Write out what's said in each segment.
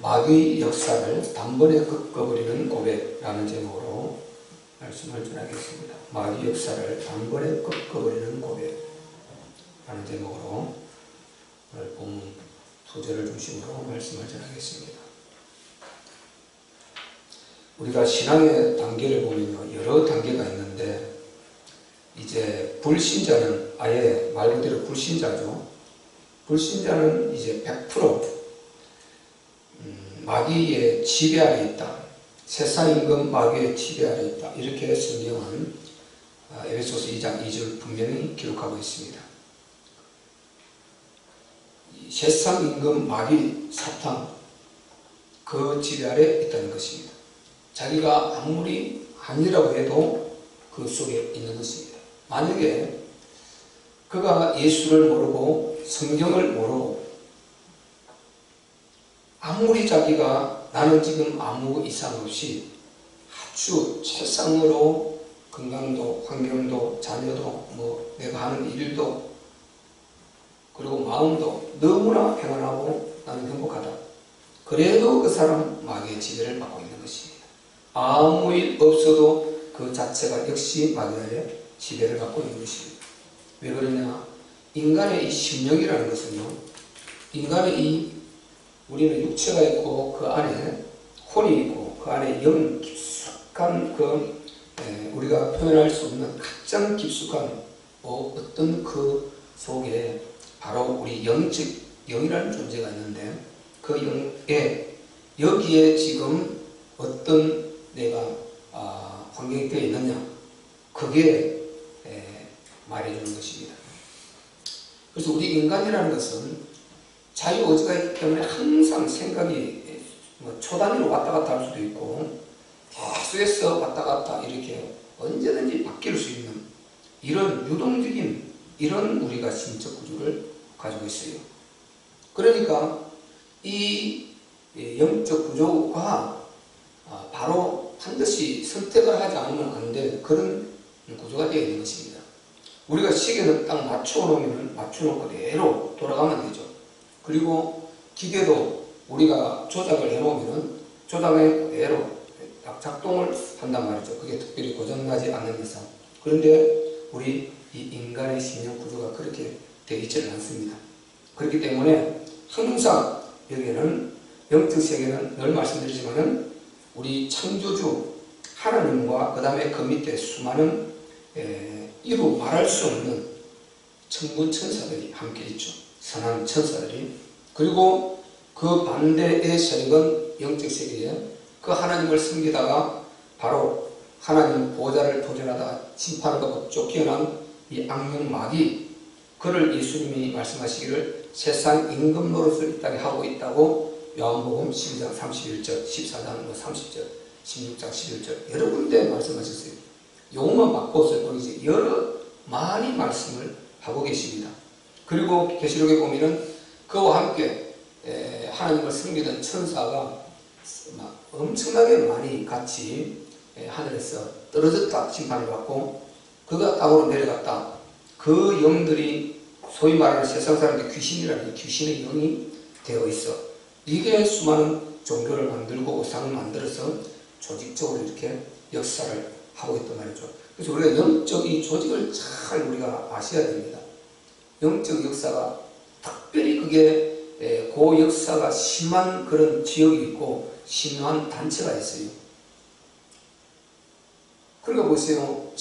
마귀의 역사를 단번에 꺾어버리는 고백라는 제목으로 말씀을 전하겠습니다. 마귀 역사를 단번에 꺾어버리는 고백라는 제목으로 오늘 본문 2절을 중심으로 말씀을 전하겠습니다. 우리가 신앙의 단계를 보면 여러 단계가 있는데, 이제 불신자는 아예 말 그대로 불신자죠. 불신자는 이제 100% 마귀의 지배 아래 있다. 세상 임금 마귀의 지배 아래 있다. 이렇게 성경은 에베소서 2장 2절 분명히 기록하고 있습니다. 세상 임금 마귀 사탄, 그 지배 아래 있다는 것입니다. 자기가 아무리 아니라고 해도 그 속에 있는 것입니다. 만약에 그가 예수를 모르고 성경을 모르고 아무리 자기가 나는 지금 아무 이상 없이 아주 최상으로 건강도 환경도 자녀도 내가 하는 일도 그리고 마음도 너무나 평안하고 나는 행복하다. 그래도 그 사람 마귀의 지배를 받고 있는 것입니다. 아무 일 없어도 그 자체가 역시 마귀의 지배를 받고 있는 것입니다. 왜 그러냐? 인간의 이 심령이라는 것은요, 인간의 우리는 육체가 있고 그 안에 혼이 있고 그 안에 영 깊숙한 우리가 표현할 수 없는 가장 깊숙한 어떤 그 속에 바로 우리 영이라는 존재가 있는데, 그 영에 여기에 지금 어떤 내가 환경이 되어 있느냐, 그게 말해주는 것입니다. 그래서 우리 인간이라는 것은 자유의지가 있기 때문에 항상 생각이 초단위로 왔다 갔다 할 수도 있고 계속해서 왔다 갔다 이렇게 언제든지 바뀔 수 있는 이런 유동적인 이런 우리가 신적 구조를 가지고 있어요. 그러니까 이 영적 구조가 바로 반드시 선택을 하지 않으면 안 될 그런 구조가 되어 있는 것입니다. 우리가 시계는 딱 맞춰놓으면 맞춰놓은 그대로 돌아가면 되죠. 그리고 기계도 우리가 조작을 해놓으면 조작에 그대로 딱 작동을 한단 말이죠. 그게 특별히 고장나지 않는 이상. 그런데 우리 이 인간의 심령 구조가 그렇게 되어 있지는 않습니다. 그렇기 때문에 항상 여기에는 영적 세계는 늘 말씀드리지만은 우리 창조주 하나님과 그 다음에 그 밑에 수많은 이루 말할 수 없는 천군 천사들이 함께 있죠. 선한 천사들이. 그리고 그 반대의 세력은 영적 세계에 그 하나님을 섬기다가 바로 하나님 보좌를 도전하다가 심판을 받고 쫓겨난 이 악령 마귀, 그를 예수님이 말씀하시기를 세상 임금 노릇을 이 땅에 하고 있다고 요한복음 12장 31절, 14장 30절, 16장 11절 여러 군데 말씀하셨어요. 요것만 바꿔서 거기서 여러 많이 말씀을 하고 계십니다. 그리고 계시록에 보면은 그와 함께 하나님을 섬기던 천사가 엄청나게 많이 같이 하늘에서 떨어졌다 심판을 받고 그가 땅으로 내려갔다. 그 영들이 소위 말하는 세상 사람들이 귀신이라는 귀신의 영이 되어 있어. 이게 수많은 종교를 만들고 우상을 만들어서 조직적으로 이렇게 역사를 하고 있단 말이죠. 그래서 우리가 영적 이 조직을 잘 우리가 아셔야 됩니다. 영적 역사가 특별히 그게 그 역사가 심한 그런 지역이 있고 심한 단체가 있어요. 그러니까 보세요.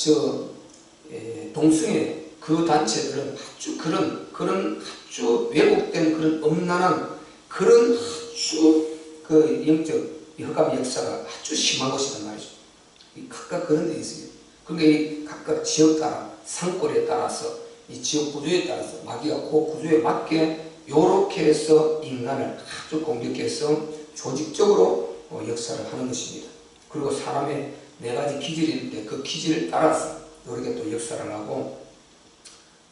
동성애 그 단체들은 아주 그런 아주 왜곡된 그런 엄난한 그런 아주 그 영적 흑암 역사가 아주 심한 곳이란 말이죠. 각각 그런 데 있어요. 그러니까 각각 지역 따라 산골에 따라서 이 지역 구조에 따라서 마귀가 그 구조에 맞게 요렇게 해서 인간을 아주 공격해서 조직적으로 역사를 하는 것입니다. 그리고 사람의 4가지 기질이 있는데 그 기질을 따라서 이렇게 또 역사를 하고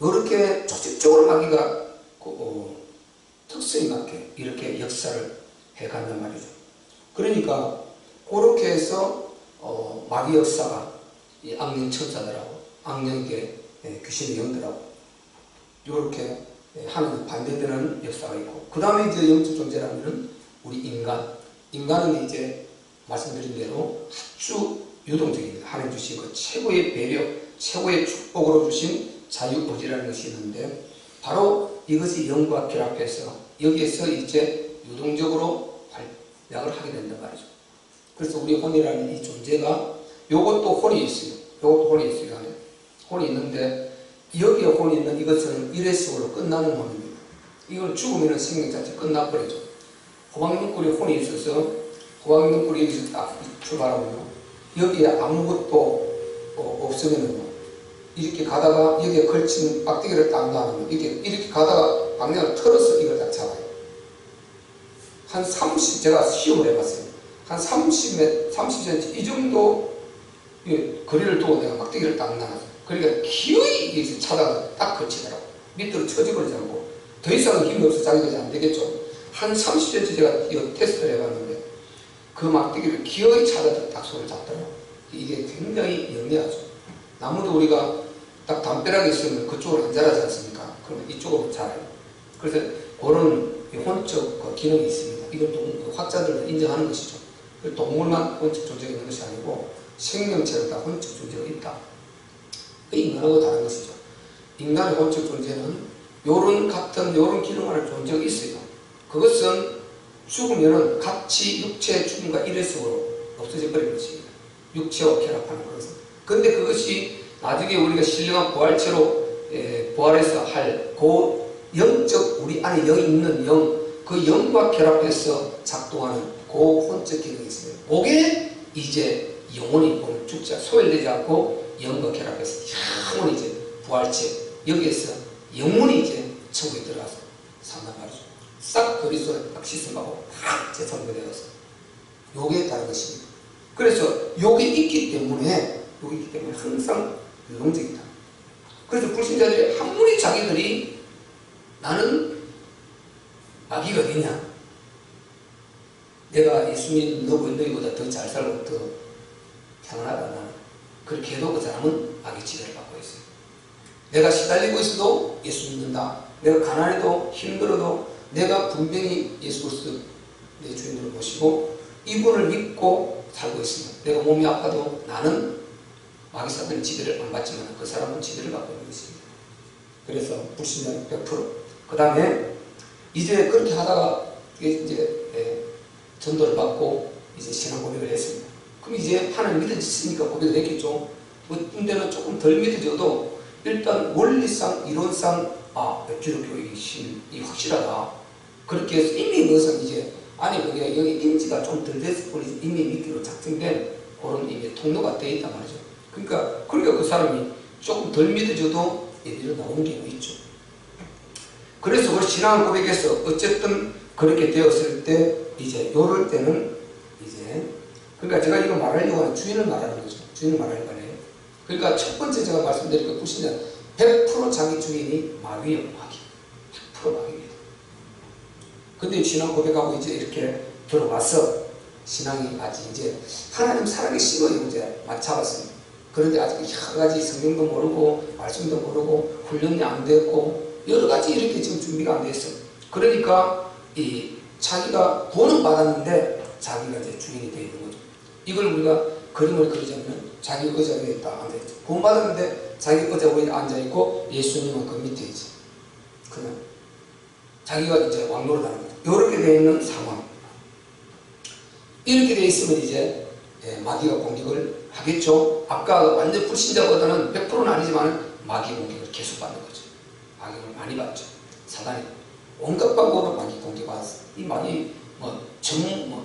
이렇게 조직적으로 마귀가 특성에 맞게 이렇게 역사를 해간단 말이죠. 그러니까 그렇게 해서 마귀 역사가 이 악령 천사들하고 악령계 귀신의 영들하고 이렇게 하는 반대되는 역사가 있고, 그 다음에 이제 영적 존재라면 우리 인간 인간은 이제 말씀드린 대로 아주 유동적입니다. 하나님 주신 그 최고의 배려, 최고의 축복으로 주신 자유의지라는 것이 있는데 바로 이것이 영과 결합해서 여기에서 이제 유동적으로 활약을 하게 된단 말이죠. 그래서 우리 혼이라는 이 존재가 요것도 혼이 있어요. 요것도 혼이 있어요. 안에 혼이 있는데 여기에 혼이 있는 이것은 일회성으로 끝나는 혼입니다. 이걸 죽으면 생명 자체 끝나버리죠. 호박잎꿀에 혼이 있어서 호박잎꿀이 여기서 딱 출발하고요. 여기에 아무것도 없으면 이렇게 가다가 여기에 걸친 막대기를 딱 놔두면 이렇게 가다가 방향을 틀어서 이걸 딱 잡아요. 한 30, 제가 시험을 해봤어요. 한 30cm 이 정도 거리를 두고 내가 막대기를 딱 놔놨어요. 그러니까 기어이 여기서 차다가 딱 걸치더라고. 밑으로 처져버리지 않고 더 이상은 힘이 없어 자기가 안 되겠죠. 한 30cm 제가 이거 테스트를 해봤는데 그 막대기를 기어이 차다가 딱 손을 잡더라고. 이게 굉장히 영리하죠. 나무도 우리가 딱 담벼락에 있으면 그쪽으로 안 자라지 않습니까? 그러면 이쪽으로 자라요. 그래서 그런 혼적 기능이 있습니다. 이건 학자들도 인정하는 것이죠. 동물만 혼적 존재가 있는 것이 아니고 생명체로 다 혼적 존재가 있다. 인간하고 다른 것이죠. 인간의 혼적 존재는 요런 기능을 하는 존재가 있어요. 그것은 죽으면은 같이 육체의 죽음과 일회성으로 없어져 버리는 것입니다. 육체와 결합하는 것은. 근데 그것이 나중에 우리가 신령한 부활체로 부활해서 할 그 영적 우리 안에 영이 있는 그 영과 결합해서 작동하는 그 혼적 기능이 있습니다. 그게 이제 영혼이 죽지 소멸되지 않고 영과 결합해서 영혼이 이제 부활체 여기에서 영혼이 이제 천국에 들어가서 산단 말이죠. 싹 그리스도에 딱 씻음하고 딱 재선거되어서 요게 다른 것입니다. 그래서 요게 있기 때문에 항상 유동적이다. 그래서 불신자들이 아무리 자기들이 나는 마귀가 되냐, 내가 예수 믿는 너희보다 더 잘 살고 더 평안하다 나는, 그렇게 해도 그 사람은 마귀 지배를 받고 있어요. 내가 시달리고 있어도 예수 믿는다. 내가 가난해도 힘들어도 내가 분명히 예수 그리스도 내 주인으로 모시고 이분을 믿고 살고 있습니다. 내가 몸이 아파도 나는 마귀 사탄의 지배를 안 받지만 그 사람은 지배를 받고 있는 것입니다. 그래서 불신자는 100%. 그 다음에 이제 그렇게 하다가 이제 전도를 받고 이제 신앙 고백을 했습니다. 그럼 이제 하나님 믿어지니까 고백을 했겠죠. 어떤 데는 조금 덜 믿어져도 일단 원리상 이론상 기독교의 신이 확실하다. 그렇게 해서 이미 그것은 이제 그게 여기 인지가 좀 덜 돼서 이미 믿기로 작정된 그런 이미 통로가 되어 있단 말이죠. 그러니까 그 사람이 조금 덜 믿어져도 예비로 나오는 경우가 있죠. 그래서 우리 신앙 고백에서 어쨌든 그렇게 되었을 때 이제 요럴 때는 이제 그러니까 제가 이거 말하려고 하는 주인을 말하는 거죠. 주인을 말하는 거네요. 그러니까 첫 번째 제가 말씀드린 그 불신자는 100% 자기 주인이 마귀예요. 마귀. 100% 마귀입니다. 근데 신앙 고백하고 이제 이렇게 들어와서 신앙이 아직 이제 하나님 살아계시고 이제 맞춰봤습니다. 그런데 아직 여러 가지 성경도 모르고 말씀도 모르고 훈련이 안 됐고 여러 가지 이렇게 지금 준비가 안 됐어요. 그러니까 자기가 구원은 받았는데 자기가 이제 주인이 되어 있는 거죠. 이걸 우리가 그림을 그리자면 자기 의자 위에 있다 앉아있죠. 구원 받았는데 자기 의자 위에 앉아있고 예수님은 그 밑에 있지. 그냥 자기가 이제 왕노릇 하는 거죠. 이렇게 되어 있는 상황. 이렇게 되어 있으면 이제 마귀가 공격을 하겠죠. 아까 완전 불신자보다는 100%는 아니지만 마귀 공격을 계속 받는 거죠. 마귀를 많이 받죠. 사단이 온갖 방법으로 마귀 공격받았어. 이 마귀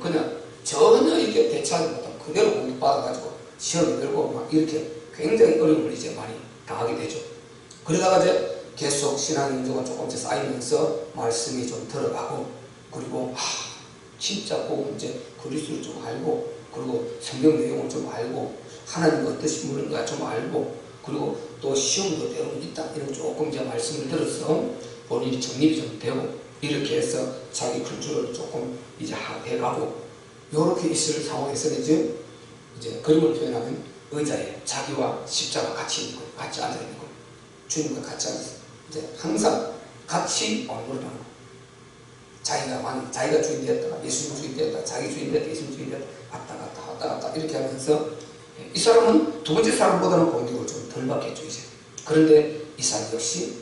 그냥 전혀 이렇게 대처하지 못하고 그대로 공격받아가지고 시험이 들고 막 이렇게 굉장히 어려움을 이제 많이 당하게 되죠. 그러다가 이제 계속 신앙 인조가 조금씩 쌓이면서 말씀이 좀 들어가고 그리고 진짜 꼭 이제 그리스도를 좀 알고 그리고 성경 내용을 좀 알고 하나님 어떠신 분인가 좀 알고 그리고 또 시험도 배우는 있다 이런 조금 이제 말씀을 들어서 본인이 정립이 좀 되고 이렇게 해서 자기 culture를 조금 이제 해가고 이렇게 있을 상황에서 이제 그림을 표현하면 의자에 자기와 십자가 같이 있는 거, 같이 앉아 있는 거, 주님과 같이 앉아서 이제 항상 같이 왕노릇 하는 거. 자기가 주인 되었다가 예수님 주인 되었다가 자기 주인 되었다가 예수님 주인 되었다가 왔다 갔다 이렇게 하면서 이 사람은 두 번째 사람보다는 공격을 좀 덜 받겠죠 이제. 그런데 이 사람 역시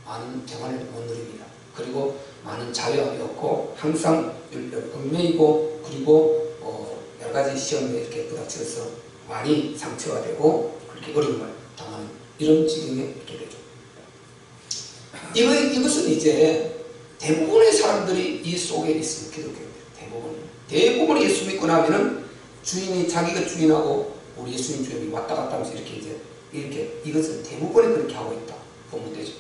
많은 평안을 못 누립니다. 그리고 많은 자유함이 없고 항상 얽매이고 그리고 여러 가지 시험에 이렇게 부닥쳐서 많이 상처가 되고 그렇게 어려움을 당하는 이런 지경에 있게 되죠. 이것은 이제 대부분의 사람들이 이 속에 있습니다. 기독교인들 대부분 예수 믿고 나면은 주인이 자기가 주인하고 우리 예수님 주인이 왔다 갔다 하면서 이렇게 이것은 대부분이 그렇게 하고 있다 보면 되죠.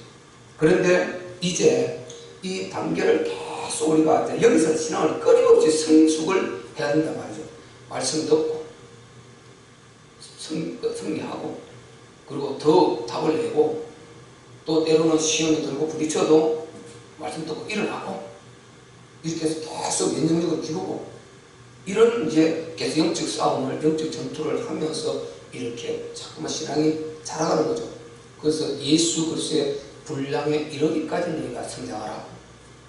그런데 이제 이 단계를 계속 우리가 이제 여기서 신앙을 끊임없이 성숙을 해야 된단 말이죠. 말씀 듣고 승리하고 그리고 더 답을 내고 또 때로는 시험에 들고 부딪혀도 말씀 듣고 일어나고 이렇게 해서 계속 면역력을 기르고 이런 이제 계속 영적 싸움을 영적 전투를 하면서 이렇게 자꾸만 신앙이 자라가는 거죠. 그래서 예수 그리스도의 분량에 이르기까지 너희가 성장하라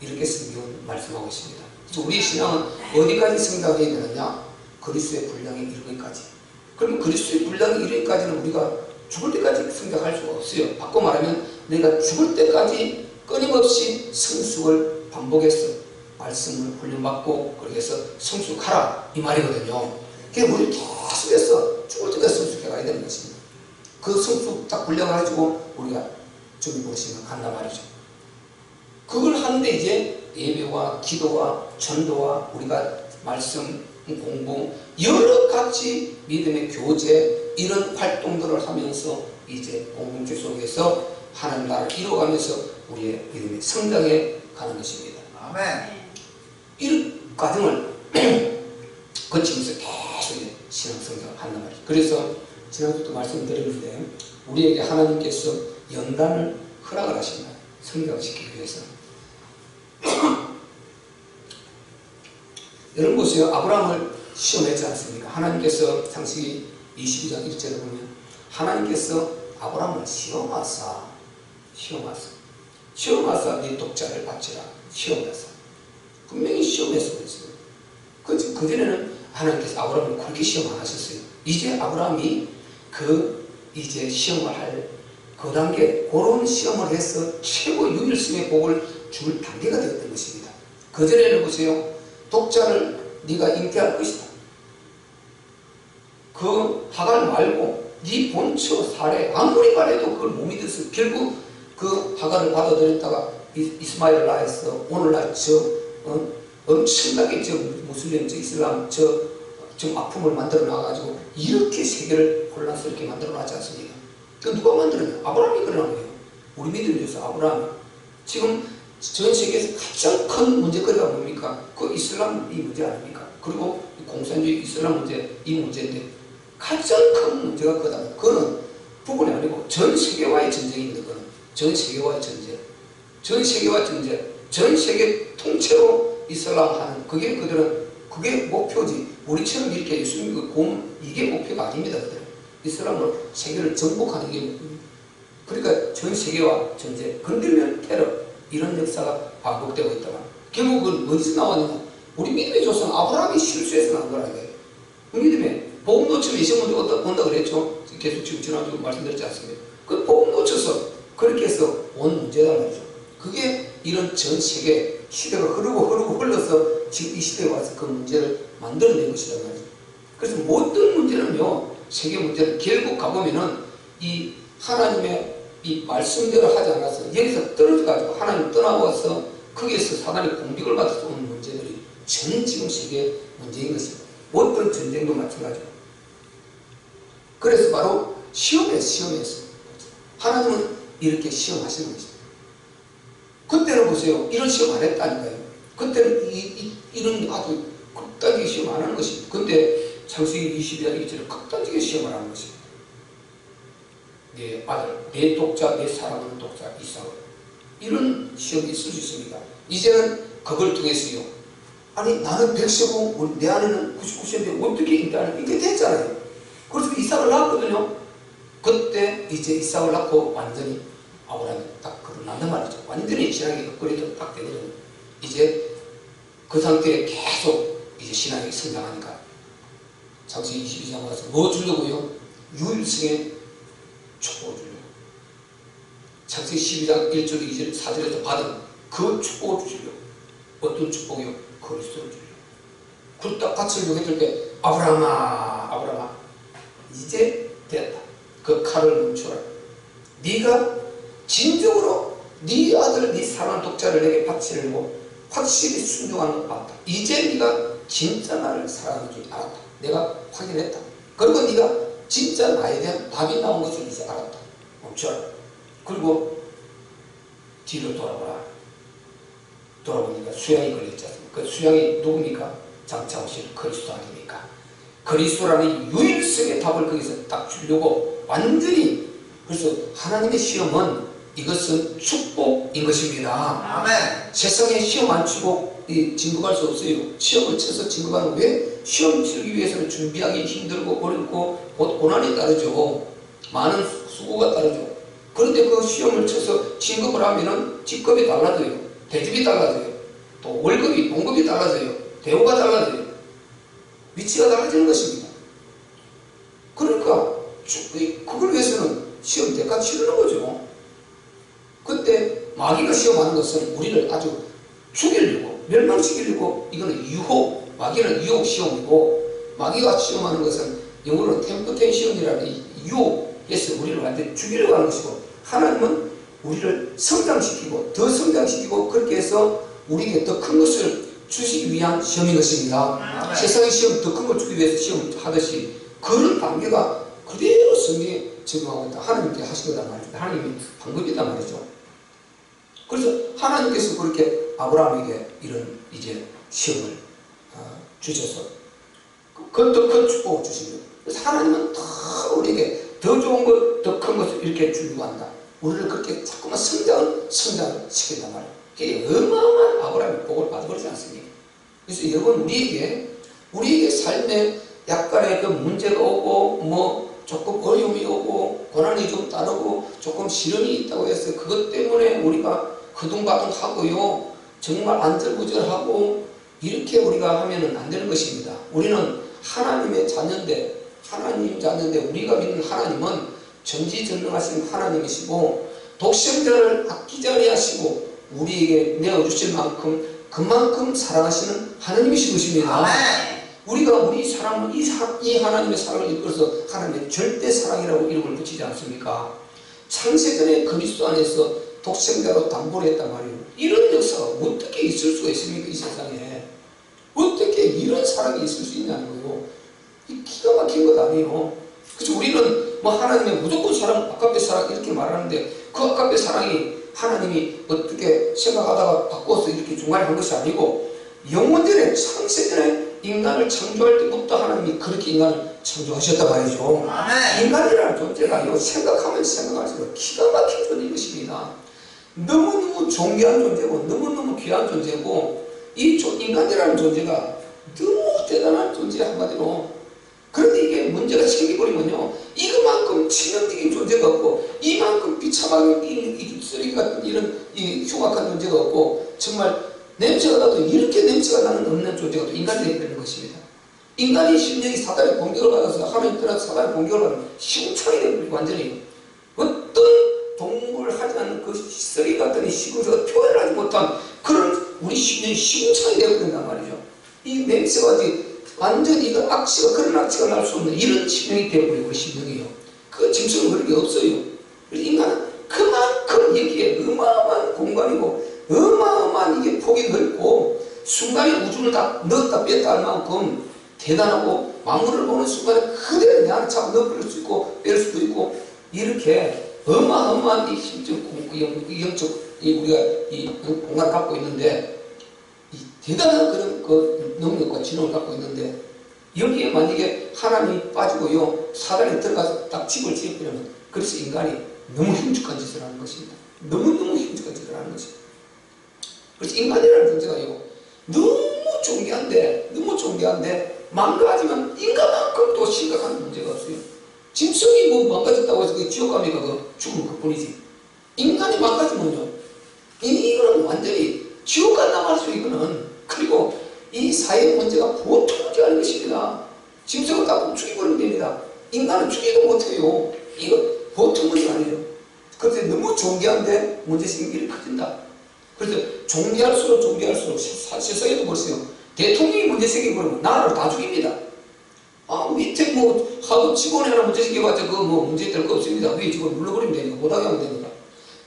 이렇게 성경은 말씀하고 있습니다. 그래서 우리 신앙은 어디까지 성장해야 되느냐? 그리스도의 분량에 이르기까지. 그러면 그리스도의 분량에 이르기까지는 우리가 죽을 때까지 성장할 수가 없어요. 바꿔 말하면 내가 죽을 때까지 끊임없이 성숙을 반복해서 말씀을 훈련받고 그렇게 해서 성숙하라 이 말이거든요. 그게 우리 계속해서 죽을 때까지 성숙해 가야 되는 것입니다. 그 성숙 딱 훈련해가지고 우리가 주님 보시면 간단 말이죠. 그걸 하는데 이제 예배와 기도와 전도와 우리가 말씀 공부 여러 가지 믿음의 교제 이런 활동들을 하면서 이제 공동체 속에서 하나님 나라를 이루어가면서 우리의 믿음이 성장해 가는 것입니다. 아멘. 이런 과정을 거치면서 계속 신앙 성장을 한단 말이죠. 그래서 지난주도 말씀드렸는데 우리에게 하나님께서 연단을 허락을 하십니다. 성장시키기 위해서. 여러분 보세요. 아브라함을 시험했지 않습니까? 하나님께서 창세기 22장 1절에 보면 하나님께서 아브라함을 시험하사 네 독자를 바치라 시험하사 분명히 시험했어 그랬어요. 그전에는 하나님께서 아브라함을 그렇게 시험 안 하셨어요. 이제 아브라함이 이제 시험을 할 그 단계 그런 시험을 해서 최고 유일성의 복을 줄 단계가 되었던 것입니다. 그전에는 보세요. 독자를 네가 잉태할 것이다. 그 하갈 말고 네 본처 사례 아무리 말해도 그걸 못 믿었어요. 결국 그 하갈을 받아들였다가 이스마엘을 낳았어. 오늘날 엄청나게 무슬림 이슬람 좀 아픔을 만들어 놔가지고 이렇게 세계를 혼란스럽게 만들어 놨지 않습니까? 그 누가 만들었냐? 아브라함이 그러는 거예요. 우리 믿음에서 아브라함. 지금 전 세계에서 가장 큰 문제거리가 뭡니까? 그 이슬람 이 문제 아닙니까? 그리고 공산주의 이슬람 문제 이 문제인데 가장 큰 문제가 그거다. 그거는 부분이 아니고 전 세계와의 전쟁입니다. 그거는 전 세계와의 전쟁. 전 세계와 전쟁. 전 세계 통째로 이슬람 하는 그게 목표지. 우리처럼 이렇게 예수님 이게 목표가 아닙니다. 그들은. 이슬람으로 세계를 정복하는 게 그러니까 전 세계와 전쟁. 건들면 테러. 이런 역사가 반복되고 있다가 결국은 어디서 나왔느냐? 우리 믿음의 조상 아브라함이 실수해서 나온 거라는 거예요. 믿음에 복음 놓치면 이 시험 문제 온다 그랬죠. 계속 지금 지난주 말씀드렸지 않습니까? 그 복음 놓쳐서 그렇게 해서 온 문제란 말이죠. 그게 이런 전 세계 시대가 흘러서 지금 이 시대에 와서 그 문제를 만들어낸 것이란 말이죠. 그래서 모든 문제는요, 세계 문제는 결국 가보면은 이 하나님의 이 말씀대로 하지 않아서 여기서 떨어져가지고 하나님 떠나와서 거기에서 사단의 공격을 받아서 오는 문제들이 전 지금 세계 문제인 것입니다. 어떤 전쟁도 마찬가지고. 그래서 바로 시험에서 하나님은 이렇게 시험하시는 것입니다. 그때는 보세요. 이런 시험 안 했다니까요. 그때는 이런 아주 극단적인 시험 안 하는 것입니다. 근데 창세기 22장 2절에 극단적인 시험을 하는 것입니다. 내 아들, 내 독자, 내 사랑하는 독자 이삭을. 이런 시험이 있을 수 있습니다. 이제는 그걸 통해서요. 아니 나는 100세고 내 아내는 99세인데 어떻게 인간을 이렇게 됐잖아요. 그래서 이삭을 낳았거든요. 그때 이제 이삭을 낳고 완전히 아브라함이 딱 그걸 낳는 말이죠. 완전히 신앙이 up그레이드 딱 되거든요. 이제 그 상태에 계속 이제 신앙이 성장하니까 창세기 22장 와서 뭐 주려고요? 유일성의 축복을 주려고. 창세기 12장 1절 2절 4절에서 받은 그 축복을 주시려고. 어떤 축복이요? 그리스도를 주려고. 그리고 딱 같이 여겼을 때 아브라함아 이제 됐다. 그 칼을 멈춰라. 네가 진정으로 네 아들 네 사랑하는 독자를 내게 바치려고 확실히 순종하는 것 봤다. 이제 네가 진짜 나를 사랑하는 줄 알았다. 내가 확인했다. 그리고 네가 진짜 나에 대한 답이 나온 것을 이제 알았다. 멈춰라. 그리고 뒤로 돌아보라. 돌아보니까 수양이 걸렸지 않습니까? 그 수양이 누굽니까? 장차 오실 그리스도 아닙니까? 그리스도라는 유일성의 답을 거기서 딱 주려고 완전히. 그래서 하나님의 시험은 이것은 축복인 것입니다. 아멘. 세상에 시험 안 치고 진급할 수 없어요. 시험을 쳐서 진급하는. 왜? 시험 치기 위해서는 준비하기 힘들고 어렵고 고난이 따르죠. 많은 수고가 따르죠. 그런데 그 시험을 쳐서 진급을 하면은 직급이 달라져요. 대접이 달라져요. 또 월급이 봉급이 달라져요. 대우가 달라져요. 위치가 달라지는 것입니다. 그러니까 그걸 위해서는 시험 대가 치르는 거죠. 그때 마귀가 시험하는 것은 우리를 아주 죽이려고 멸망시키려고. 이거는 유혹, 마귀는 유혹 시험이고, 마귀가 시험하는 것은 영어로는 템프테이션이라는 유혹에서 우리를 완전히 죽이려고 하는 것이고, 하나님은 우리를 성장시키고 더 성장시키고 그렇게 해서 우리에게 더 큰 것을 주시기 위한 시험인 것입니다. 아멘. 세상의 시험 더 큰 걸 주기 위해서 시험하듯이 그런 단계가 그대로 성경에 적용하고 있다. 하나님께 하신 거단 말이죠. 하나님의 방법이단 말이죠. 그래서 하나님께서 그렇게 아브라함에게 이런 이제 시험을 주셔서 그것도 큰 축복을 주십니다. 그래서 하나님은 더 우리에게 더 좋은 것, 더 큰 것을 이렇게 주려고 한다. 우리를 그렇게 자꾸만 성장시킨단 말이에요. 그게 어마어마한 아브라함의 복을 받아버리지 않습니까? 그래서 여러분 우리에게 삶에 약간의 그 문제가 오고 뭐 조금 어려움이 오고 고난이 좀 따르고 조금 시련이 있다고 해서 그것 때문에 우리가 허둥바둥하고요, 정말 안절부절하고 이렇게 우리가 하면은 안 되는 것입니다. 우리는 하나님의 자녀인데 우리가 믿는 하나님은 전지전능하신 하나님이시고 독생자를 아끼지 아니하시고 우리에게 내어주실 만큼 그만큼 사랑하시는 하나님이신 것입니다. 아멘. 우리가 이 하나님의 사랑을 이끌어서 하나님의 절대 사랑이라고 이름을 붙이지 않습니까? 창세전에 그리스도 안에서 독생자로 담보를 했단 말이에요. 이런 역사가 어떻게 있을 수가 있습니까? 이 세상에 어떻게 이런 사랑이 있을 수 있냐는 거예요. 이 기가 막힌 것 아니에요. 그래서 우리는 뭐 하나님의 무조건 사랑, 아깝게 사랑 이렇게 말하는데 그 아깝게 사랑이 하나님이 어떻게 생각하다가 바꿔서 이렇게 중간에 한 것이 아니고 영원전에 창세전에 인간을 창조할 때부터 하나님이 그렇게 인간을 창조하셨단 말이죠. 아멘. 인간이라는 존재가 생각하면 생각할수록 기가 막힌 존재인 것입니다. 너무너무 존귀한 존재고 너무너무 귀한 존재고 이 인간이라는 존재가 너무 대단한 존재 한마디로. 그런데 이게 문제가 생겨버리면요, 이거만큼 치명적인 존재가 없고 이만큼 비참하게 쓰레기 같은 이런 흉악한 존재가 없고 정말 냄새가 나도 이렇게 냄새가 나는 없는 존재가 또 인간이 되는 것입니다. 인간이 심령이 사단의 공격을 받아서 하나님 떠나서 사단의 공격을 받으면 시궁창이 되버리고 완전히 어떤 동물을 하지 않는 그 쓰레기 같은 시궁창을 표현을 하지 못한 그런 우리 심령이 시궁창이 되어버린단 말이죠. 이 냄새가 완전히 이거 그런 악취가 날 수 없는 이런 심령이 되어버리고 심령이에요. 그 짐승은 그런 게 없어요. 그래서 인간은 그만큼 여기에 어마어마한 공간이고 어마어마한 이게 폭이 넓고 순간에 우주를 다 넣었다 뺐다 할 만큼 대단하고 만물을 보는 순간에 그대로 내 안에 잡아 넣을 수 있고 뺄 수도 있고 이렇게 어마어마한 이 힘적 영적 우리가 이 공간을 갖고 있는데 이 대단한 그런 그 능력과 지능을 갖고 있는데 여기에 만약에 하나님이 빠지고요 사단이 들어가서 딱 집을 지어버리면 그래서 인간이 너무 힘죽한 짓을 하는 것입니다. 너무너무 힘죽한 짓을 하는 것입니다. 그래서 인간이라는 존재가요 너무 존귀한데 망가지면 인간만큼 또 심각한 문제가 없어요. 짐승이 뭐 망가졌다고 해서 그 지옥 갑니까? 그 죽으면 그뿐이지. 인간이 망가지면요 이거는 완전히 지옥 간다 말이죠, 이거는. 그리고 이 사회 문제가 보통 문제가 아닌 것입니다. 짐승을 다 죽여버리면 됩니다. 인간은 죽이도 못해요. 이거 보통 문제가 아니에요. 그런데 너무 존귀한데 문제생긴 길이 커진다. 그래서 존귀할수록 세상에도 보세요. 대통령이 문제 생기면 나라를 다 죽입니다. 밑에 뭐 하도 직원이 하나 문제 생겨봤자 그거 뭐 문제 될 거 없습니다. 위에 직원 눌러버리면 되니까 못하게 하면 되니까.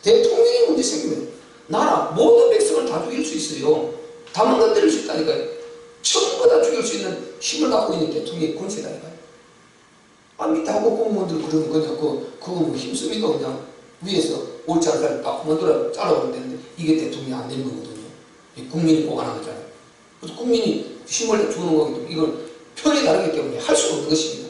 대통령이 문제 생기면 나라 모든 백성을 다 죽일 수 있어요. 다만 건드릴 수 있다니까요. 전부 다 죽일 수 있는 힘을 갖고 있는 대통령이 권세다니까요. 밑에 하고 공무원들 그러면 그냥 그거 뭐 힘씁니까? 그냥 위에서 옳지 않다 딱 그만둬라 잘라버리면 되는데 이게 대통령이 안 되는 거거든요. 국민이 보관한 거잖아요. 그래서 국민이 힘을 주는 거기 때문에 이걸 편이 다르기 때문에 할 수 없는 것입니다.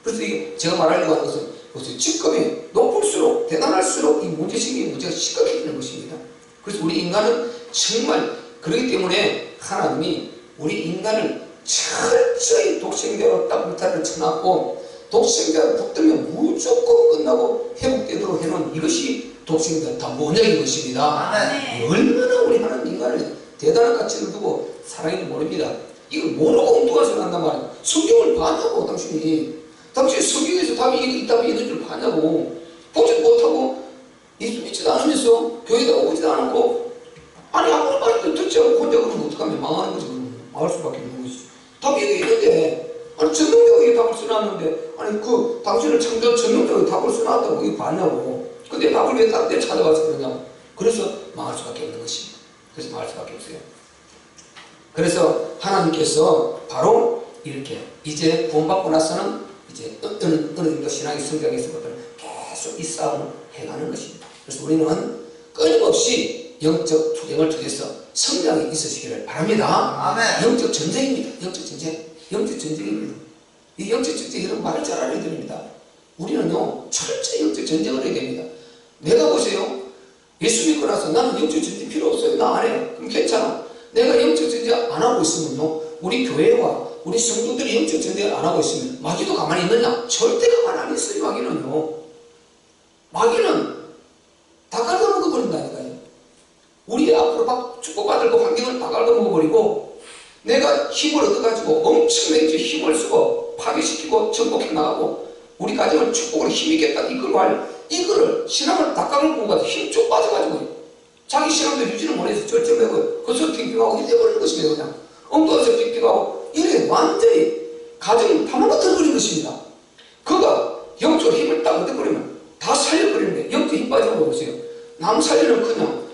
그래서 이게 제가 말하려고 하는 것은 보세요. 직급이 높을수록 대단할수록 이 문제식의 문제가 심각해지는 것입니다. 그래서 우리 인간은 정말 그렇기 때문에 하나님이 우리 인간을 철저히 독생자로 딱 물타를 쳐놨고 독생자가 붙들면 무조건 끝나고 회복되도록 해놓은 이것이 독생자 담보원역인 것입니다. 얼마나 우리 하나님 인간을 대단한 가치를 두고 사랑인지 모릅니다. 이걸 모르고 엉뚱한 소리 한단 말이에요. 성경을 봤냐고 당신이 성경에서 답이 있는 줄 봤냐고. 보지 못하고 예수 믿지도 않으면서 교회에다 오지도 않고 아무런 말도 듣지 않고 혼자 그러면 어떡하면 망하는 거지. 망할 수밖에 없는 것이지. 답이 여기 있는데 전능적인 답을 써놨는데 그 당신을 창조한 전능적인 답을 써놨다고 이거 봤냐고. 근데 답을 왜 다른 데 찾아가서 그러냐고. 그래서 망할 수밖에 없는 것입니다. 그래서 망할 수밖에 없어요. 그래서 하나님께서 바로 이렇게 이제 구원받고 나서는 이제 어느 정도 신앙의 성장에서부터는 계속 이 싸움을 해가는 것입니다. 그래서 우리는 끊임없이 영적 투쟁을 통해서 성장이 있으시기를 바랍니다. 아멘. 영적 전쟁입니다. 영적 전쟁. 영적 전쟁입니다. 이 영적 전쟁 이런 말을 잘 알아야 됩니다. 우리는요 철저히 영적 전쟁을 해야 됩니다. 내가 보세요. 예수 믿고 나서 나는 영적 전쟁 필요 없어요. 나 안 해. 그럼 괜찮아. 내가 영적 전쟁 안 하고 있으면요 우리 교회와 우리 성도들이 영적 전쟁을 안 하고 있으면 마귀도 가만히 있느냐? 절대 가만히 안 있어요. 마귀는요. 마귀는 다 갉아먹어버린다니까요. 우리 앞으로 막 축복받을 그 환경을 다 갉아먹어버리고 내가 힘을 얻어가지고 엄청나게 힘을 쓰고 파괴시키고 정복해 나가고 우리 가정을 축복으로 힘있겠다 이거를 신앙을 다 깎아먹고 힘 쭉 빠져가지고 자기 신앙도 유지를 못해서 절정하고 그것을 핑핑하고 이래버리는 것입니다. 그냥 엉뚱해서 핑핑하고 이래 완전히 가정이 다 망가뜨려버린 것입니다. 그가 영적으로 힘을 딱 얻어버리면 다 살려버리는데 영적 힘 빠지는 거 보세요. 남 살리는 그냥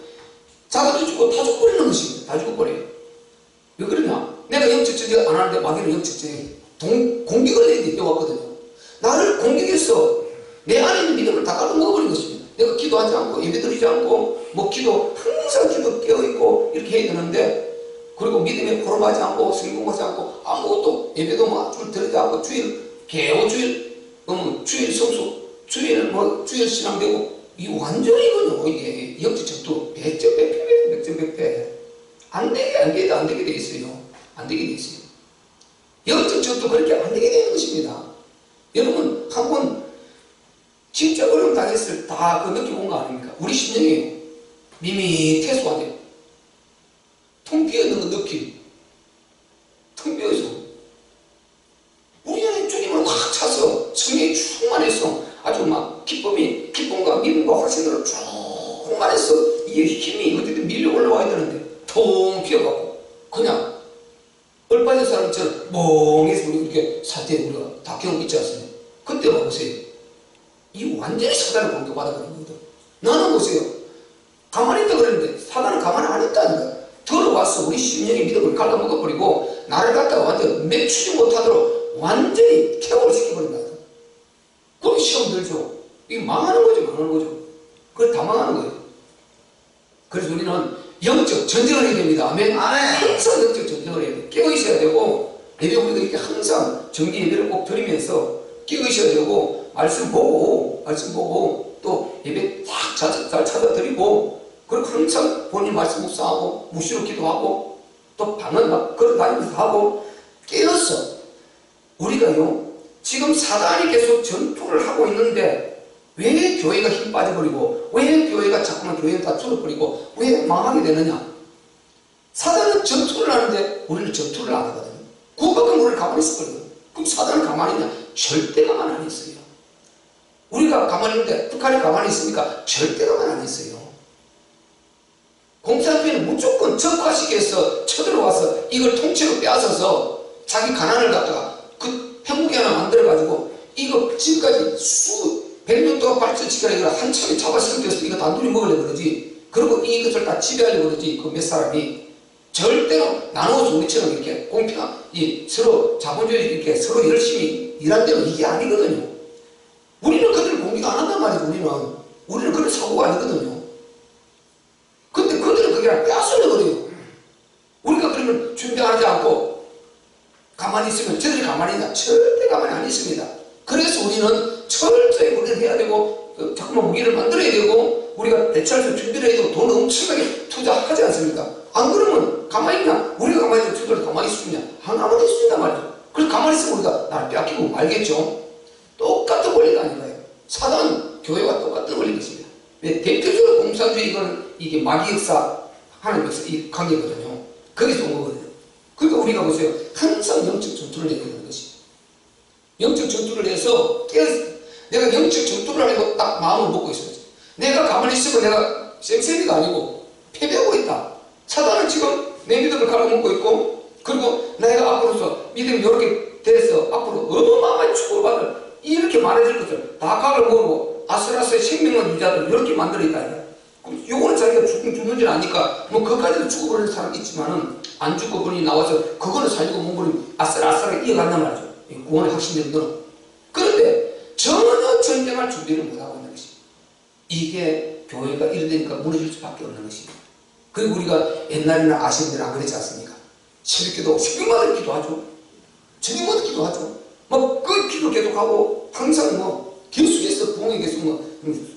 자기도 죽고 다 죽어버리는 것입니다. 다 죽어버려요. 왜 그러냐? 내가 영적 전쟁 안 하는데 마귀는 영적 전쟁 공격을 해왔거든요. 나를 공격해서 내 안에 있는 믿음을 다 깔아먹어버린 것입니다. 내가 기도하지 않고 예배드리지 않고 항상 기도 깨어있고 이렇게 해야 되는데 그리고 믿음에 보름하지 않고 성공하지 않고 아무것도 예배도 줄 드리지 않고 주일 개오 주일 성수 주일 신앙되고 이 완전히 이거는 이게 영적 적도 100점 100패 100점 100패 안 되게 돼 있어요. 안 되게 돼 있어요. 영적 적도 그렇게 안 되게 되는 것입니다. 여러분 한번 진짜 어려움 당했을 다 그 느껴본 거 아닙니까? 우리 심령이에요. 밋밋해서 안 돼. 텅 비어있는 거 느낌. 텅 비어있어. 우리 안에 주님을 확 차서 성령이 충만해서 아주 막 기쁨과 믿음과 확신으로 충만해서 이 힘이 어디든 밀려 올라와야 되는데 텅 비어갖고 그냥 얼빠진 사람처럼 멍해서 우리 이렇게 사태에 우리가 다 경험 있지 않습니까? 그때 보세요. 이 완전히 사단을 공격받아 그런 거거든. 나는 보세요. 가만히 있다 그랬는데 사단은 가만히 안 있다니까. 들어와서 우리 심령의 믿음을 갈라먹어버리고 나를 갖다가 완전 맺추지 못하도록 완전히 퇴원을 시켜버린다. 그럼 시험 들죠. 이게 망하는 거죠. 그걸 다 망하는 거예요. 그래서 우리는 영적 전쟁을 해야 됩니다. 아멘. 항상 영적 전쟁을 해야 돼요. 깨어 있어야 되고 예배 우리가 이렇게 항상 정기 예배를 꼭 드리면서 깨어 있어야 되고 말씀 보고 또 예배 잘 찾아드리고 그리고 항상 본인 말씀 묵상하고 무시로 기도하고 또 방은 막 걸어다니면서 하고 깨어서 우리가요 지금 사단이 계속 전투를 하고 있는데 왜 교회가 힘 빠져버리고 왜 교회가 자꾸만 교회를 다 줄어버리고 왜 망하게 되느냐? 사단은 전투를 하는데 우리는 전투를 안 하거든요. 그것만큼 우리는 가만히 있었거든요. 그럼 사단은 가만히 있냐? 절대 가만히 안 있어요. 우리가 가만히 있는데 북한이 가만히 있으니까 절대 가만히 안 있어요. 공산주의는 무조건 적화시켜서 쳐들어와서 이걸 통째로 빼앗아서 자기 가난을 갖다가 그 행복이 하나 만들어가지고 이거 지금까지 수 100년 동안 발전시키라 이걸 한참에 잡아삼켜서 이거 단둘이 먹으려고 그러지. 그리고 이것을 다 지배하려고 그러지. 그 몇 사람이 절대로 나누어서 우리처럼 이렇게 공평한 서로 자본주의 이렇게 서로 열심히 일한대로 이게 아니거든요. 우리는 그들을 공격 안 한단 말이죠. 우리는 그런 사고가 아니거든요. 근데 그들은 그게 아니라 빼앗으려고 그래요. 우리가 그러면 준비하지 않고 가만히 있으면 저들이 가만히 있나? 절대 가만히 안 있습니다. 그래서 우리는 철저히 우리를 해야 되고 자꾸만 무기를 만들어야 되고 우리가 대처할 수 준비를 해야 되고 돈 엄청나게 투자하지 않습니까? 안 그러면 가만히 있나? 우리가 가만히 있는 저들 가만히 있을 수 있냐? 가만히 있을 수 있단 말이죠. 그래서 가만히 있으면 우리가 나를 빼앗기고 말겠죠. 똑같은 원리가 아닌가요? 사단 교회와 똑같은 원리가 있습니다. 왜? 대표적으로 공산주의 이게 마귀 역사 하는 역사 이 관계거든요. 거기서 온 거거든요. 그러니까 우리가 보세요. 항상 영적 전투를 해야 되는 것이. 영적 전투를 해서 내가 영적 전투를 하려고 딱 마음을 먹고 있어요. 내가 가만히 있으면 내가 쌩쌩이가 아니고 패배하고 있다. 사단은 지금 내 믿음을 갈아먹고 있고 그리고 내가 앞으로서 믿음이 이렇게 돼서 앞으로 어마어마한 축복을 이렇게 많아질 것을 다 각을 모으고 아슬아슬 생명을 유지하도록 이렇게 만들어 있다. 요거는 자기가 죽는지는 아니까 뭐 그까지도 죽어버리는 사람이 있지만은 안 죽어버리니 나와서 그거는 살리고 몸부림 아슬아슬하게 이어간단 말이죠. 구원의 확신된 너는. 그런데 전혀 전쟁할 준비를 못하고 있는 것입니다. 이게 교회가 이러니까 무너질 수밖에 없는 것입니다. 그리고 우리가 옛날에는 아시는 대로 안 그랬지 않습니까? 새벽기도 새벽마다 기도하죠. 저녁마다 기도하죠. 그 기도 계속하고 항상 계속해서 부흥회 계속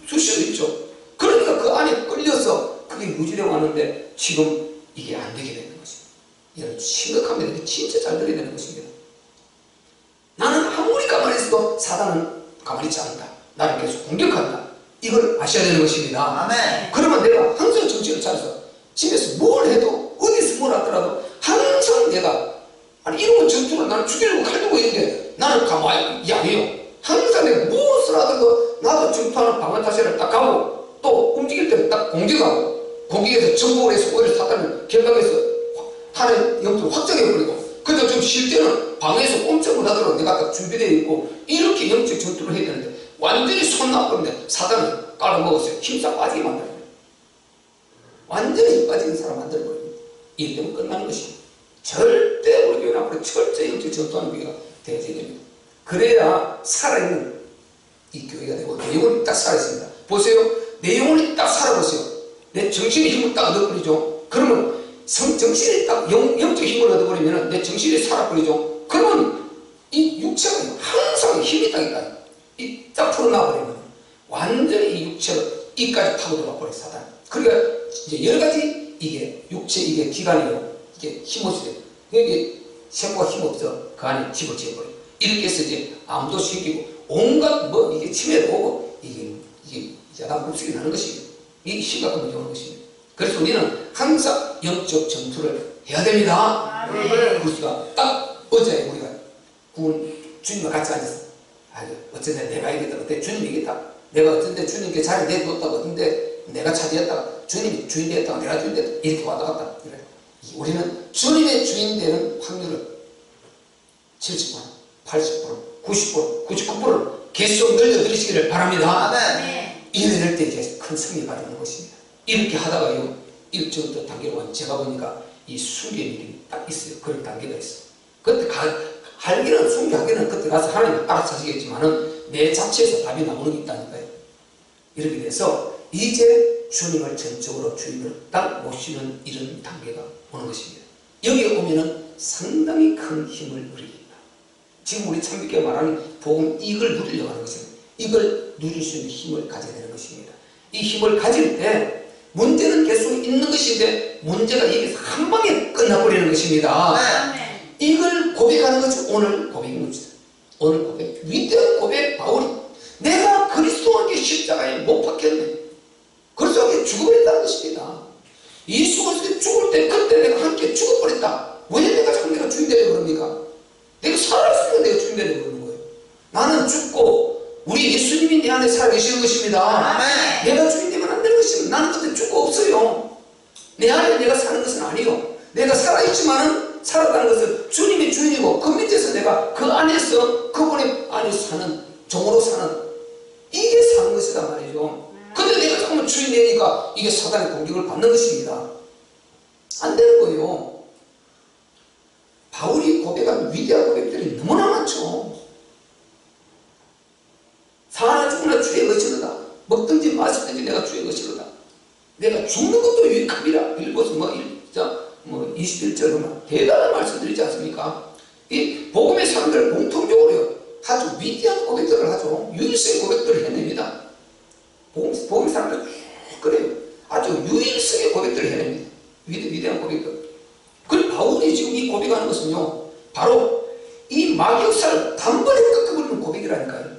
수시로 있죠. 그러니까 그 안에 끌려서 그게 유지되고 하는데 지금 이게 안 되게 되는 것입니다. 이건 심각합니다. 이게 진짜 잘 되게 되는 것입니다. 나는 아무리 가만히 있어도 사단은 가만히 있지 않는다. 나를 계속 공격한다. 이걸 아셔야 되는 것입니다. 아멘. 그러면 내가 항상 정신을 차려서 집에서 뭘 해도 어디서 뭘 하더라도 항상 내가 이런 전투를 나는 죽이려고 칼 들고 있는데 나는 가만히 안 해요. 항상 내가 무엇을 하더라도 나도 전투하는 방어타세를 딱 가고 또 움직일 때는 딱 공격하고 공격해서 정복을 해서 오히려 사단을 결박해서 탄의 영토를 확장해버리고 그래서 좀 쉴 때는 방에서 꼼짝을 하도록 내가 딱 준비되어 있고 이렇게 영적 전투를 해야 되는데 완전히 손 나쁘는데 사단을 깔아먹었어요. 힘싹 빠지게 만들어요. 완전히 힘 빠지는 사람 만들어버려요. 이 때문에 끝나는 것입니다. 절대 우리 교회는 앞으로 철저히 영적 전투하는 교회가 되어야 됩니다. 그래야 살아있는 이 교회가 되고 내용을 딱 살아있습니다. 보세요. 내용을 딱 살아보세요. 내 정신의 힘을 딱 얻어버리죠. 그러면 정신이 딱 영적 힘을 얻어버리면 내 정신이 살아버리죠. 그러면 이 육체가 항상 힘이 딱 있다. 이 딱 풀어놔버리면 완전히 이 육체로 이까지 타고 들어가버려요. 사단. 그러니까 이제 여러 가지 이게 육체 이게 기관이요. 이게 힘없이 돼요. 이게 세포가 힘없어. 그 안에 집어치워버려요. 이렇게 해서 이제 암도 생기고 온갖 이게 치매도 오고 이게 야단급식이 나는 것입니다. 이게 심각한 문제가 오는 것입니다. 그래서 우리는 항상 영적 전투를 해야 됩니다. 그래서 딱 어제 우리가 주님과 같이 앉아서 어쩐데 내가 이겼다. 그때 주님이 이겼다. 내가 어쩐데 주님께 자리 내줬다가 어쩐데 내가 차지했다가 주님이 주인 되었다가 내가 주인 되었다. 이렇게 왔다 갔다. 그래. 우리는 주님의 주인 되는 확률을 70%, 80%, 90%, 99%를 계속 늘려드리시기를 바랍니다. 이럴 때 이제 큰 승리가 되는 것입니다. 이렇게 하다가요, 일정도 단계로 제가 보니까 이 순교일이 딱 있어요. 그런 단계가 있어요. 그때 할기는 순교하기는 그때 가서 하나님 알아서 하시겠지만은 내 자체에서 답이 나오는 게 있다니까요. 이렇게 돼서 이제 주님을 전적으로 주인으로 딱 모시는 이런 단계가 오는 것입니다. 여기에 오면은 상당히 큰 힘을 누립니다. 지금 우리 참빛교회 말하는 복음 이걸 누리려고 하는 것입니다. 이걸 누릴 수 있는 힘을 가져야 되는 것입니다. 이 힘을 가질 때 문제는 계속 있는 것인데 문제가 여기서 한 방에 끝나버리는 것입니다. 이걸 고백하는 것이 오늘 고백인 것이다. 오늘 고백, 위대한 고백 바울이 내가 그리스도와 함께 십자가에 못 박혔네. 그리스도와 함께 죽어버렸다는 것입니다. 예수가 죽을 때 그때 내가 함께 죽어버렸다. 왜 내가 자꾸 내가 주인 되려고 그럽니까? 내가 살아있으니까 내가 주인 되려고 그러는 거예요. 나는 죽고 우리 예수님이 내 안에 살아계시는 것입니다. 아멘. 내가 주인 되면 안 되는 것입니다. 나는 그때 죽고 없어요. 내 안에 내가 사는 것은 아니요. 내가 살아있지만은 살았다는 것은 주님이 주인이고 그 밑에서 내가 그 안에서 그분의 안에서 사는 종으로 사는 이게 사는 것이다 말이죠. 근데 내가 잠깐만 주인 되니까 이게 사단의 공격을 받는 것입니다. 안 되는 거예요. 바울이 고백한 위대한 고백들이 너무나 많죠. 사나 죽으나 주의 것이로다. 먹든지 마시든지 내가 주의 것이로다. 내가 죽는 것도 유익함이라. 빌보서 21절로만 대단한 말씀드리지 않습니까? 이 복음의 사람들 공통적으로 아주 위대한 고백들을 하죠. 유일성의 고백들을 해냅니다. 복음의 사람들 그래요. 아주 유일성의 고백들을 해냅니다. 위대한 고백들. 그리고 바울이 지금 이 고백하는 것은요, 바로 이 마귀역사를 단번에 꺾어버리는 고백이라니까요.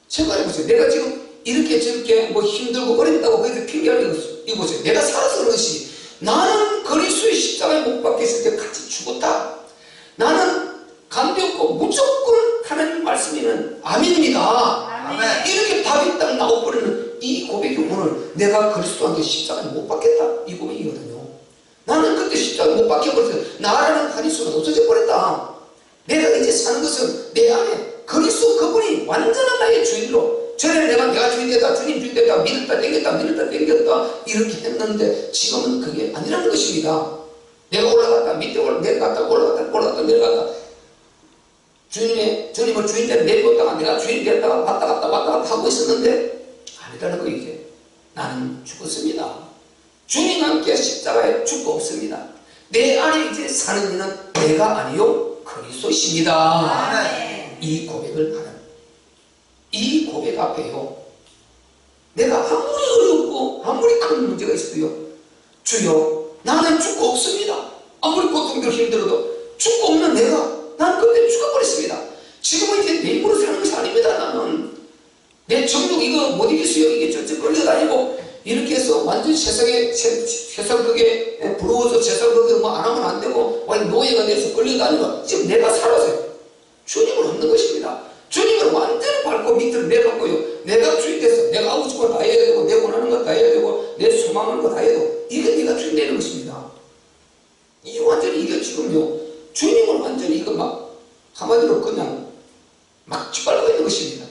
생각해보세요. 내가 지금 이렇게 저렇게 힘들고 어렵다고 그래서 핑계하는 이거 보세요. 내가 살아서 그런 것이 나는 그리스도의 십자가에 못 박혔을 때 같이 죽었다. 나는 감되었고 무조건 하나님 말씀이면 아멘입니다. 아멘. 이렇게 답이 딱 나와버리는 이 고백이 오늘 내가 그리스도한테 십자가에 못 박혔다 이 고백이거든요. 나는 그때 십자가에 못 박혀버렸어요. 나라는 그리스도가 없어져 버렸다. 내가 이제 사는 것은 내 안에 그리스도 그분이 완전한 나의 주인으로 전에 내가 주인 됐다 주님 주인 됐다 믿었다 땡겼다 이렇게 했는데 지금은 그게 아니라는 것입니다. 내가 올라갔다 밑에 내려갔다 올라갔다 내려갔다 주님을 주인 되는 내려갔다가 내가 주인 됐다가 왔다 갔다 하고 있었는데 아니라는 거 이제 나는 죽었습니다. 주님과 함께 십자가에 죽고 없습니다. 내 안에 이제 사는 이는 내가 아니요 그리스도십니다. 이 고백을 하는 이 고백 앞에요, 내가 아무리 어렵고 아무리 큰 문제가 있어도요, 주여 나는 죽고 없습니다. 아무리 고통도 힘들어도 죽고 없는 난 그때 죽어버렸습니다. 지금은 이제 내 힘으로 사는 것이 아닙니다. 나는 내 정욕 이거 못 이겼어요. 이게 저쪽 끌려다니고 이렇게 해서 완전히 세상 그게 부러워서 세상 그게 안 하면 안 되고 완전 노예가 돼서 끌려다니고 지금 내가 살아서요 주님을 얻는 것입니다. 주님을 완전히 밟고 밑으로 내려갔고요. 내가 주인 돼서 내가 하고 싶은 거 다 해야 되고 내 원하는 거 다 해야 되고 내 소망하는 거 다 해도 이건 네가 주인 되는 것입니다. 이게 완전히 이게 지금요 주님을 완전히 이거 막 한마디로 그냥 막 짓밟고 있는 것입니다.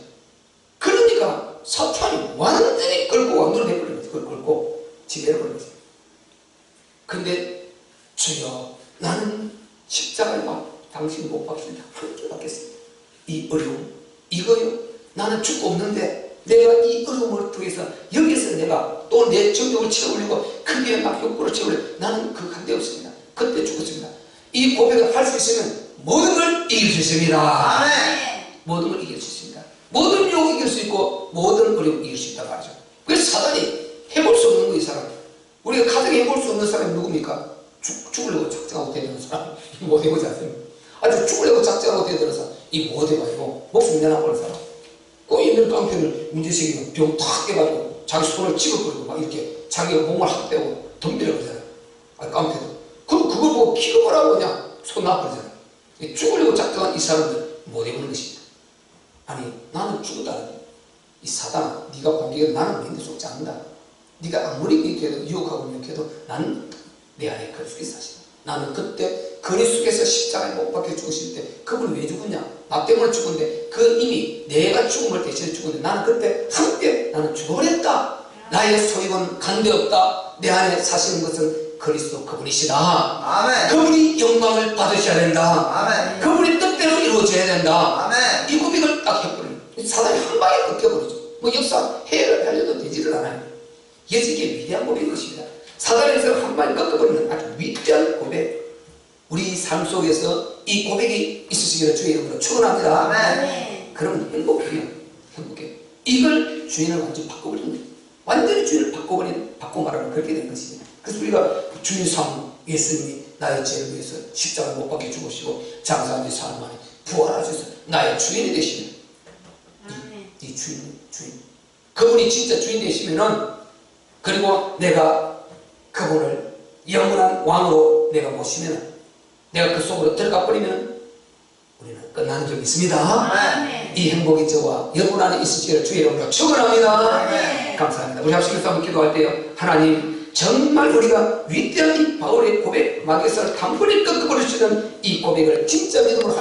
그러니까 사탄이 완전히 끌고 왕도를 해버리는 거죠. 그걸 끌고 지배해버리는 거죠. 근데 주여 나는 십자가에 당신 못 박힌다. 함께 받겠습니다. 이 어려움 이거요 나는 죽고 없는데 내가 이 어려움을 통해서 여기서 내가 또 내 정욕을 채우려고 크게 막 욕구를 채우려고 나는 그 관계 없습니다. 그때 죽었습니다. 이 고백을 할 수 있으면 모든 걸 이길 수 있습니다. 아멘. 모든 걸 이길 수 있습니다. 모든 욕 이길 수 있고 모든 어려움 이길 수 있단 말이죠. 그래서 사단이 해볼 수 없는 거 이 사람. 우리가 가장 해볼 수 없는 사람이 누굽니까? 죽으려고 작정하고 대드는 사람. 못 해보지 않습니까? 아주 죽으려고 작정하고 대드는 사람. 이 못 해가지고 목숨 내놔버린 사람. 꼭 있는 깡패를 문제식이면 병 탁 깨가지고 자기 손을 집어버리고 막 이렇게 자기가 몸을 확 떼고 덤비려 그러잖아요. 깡패도. 그럼 그걸 보고 기겁을 하고 그냥 손 놔버리잖아요. 죽으려고 작정한 이 사람들 못 해보는 것입니다. 아니 나는 죽었다. 이 사단아 네가 공격해도 나는 믿는 속지 않는다. 네가 아무리 이렇게 유혹하고 이렇게도 나는 내 안에 그리스도께서 사신다. 나는 그때 그리스도께서 십자가에 못 박혀 죽으실 때 그분이 왜 죽었냐? 나 때문에 죽었는데 그 이미 내가 죽음을 대신해 죽었는데 나는 그때 함께 나는 죽어버렸다. 나의 소유는 간대없다. 내 안에 사시는 것은 그리스도 그분이시다. 아멘. 그분이 영광을 받으셔야 된다. 아멘. 그분이 뜻대로 이루어져야 된다. 아멘. 이 고백을 딱 해버려요. 사단이 한 방에 꺾여버리죠. 뭐 역사 해를 하려도 되지를 않아요. 예지기의 위대한 고백인 것입니다. 사단에서 한 방에 꺾어버리는 아주 위대한 고백. 우리 삶 속에서 이 고백이 있으시기를 주의 이름으로 축원합니다. 아멘. 그러면 행복해요. 행복해요. 이걸 주인을 완전히 바꿔버리는 거예요. 완전히 주인을 바꿔 말하면 그렇게 된 것입니다. 그래서 우리가 주인 삼 예수님이 나의 죄를 위해서 십자가를 못 박혀 죽으시고 장사한 지 사흘 만에 부활하셔서 나의 주인이 되시는 이 주인. 그분이 진짜 주인 되시면은 그리고 내가 그분을 영원한 왕으로 내가 모시면, 내가 그 속으로 들어가 버리면 우리는 끝나는 적이 있습니다. 아멘. 이 행복이 저와 여러분 안에 있으시기를 주의 이름으로 축원합니다. 아멘. 감사합니다. 우리 합심해서 한번 기도할 때요, 하나님 정말 우리가 위대한 이 바울의 고백, 마귀에서 단번에 꺾어버릴 수 있는 이 고백을 진짜 믿음으로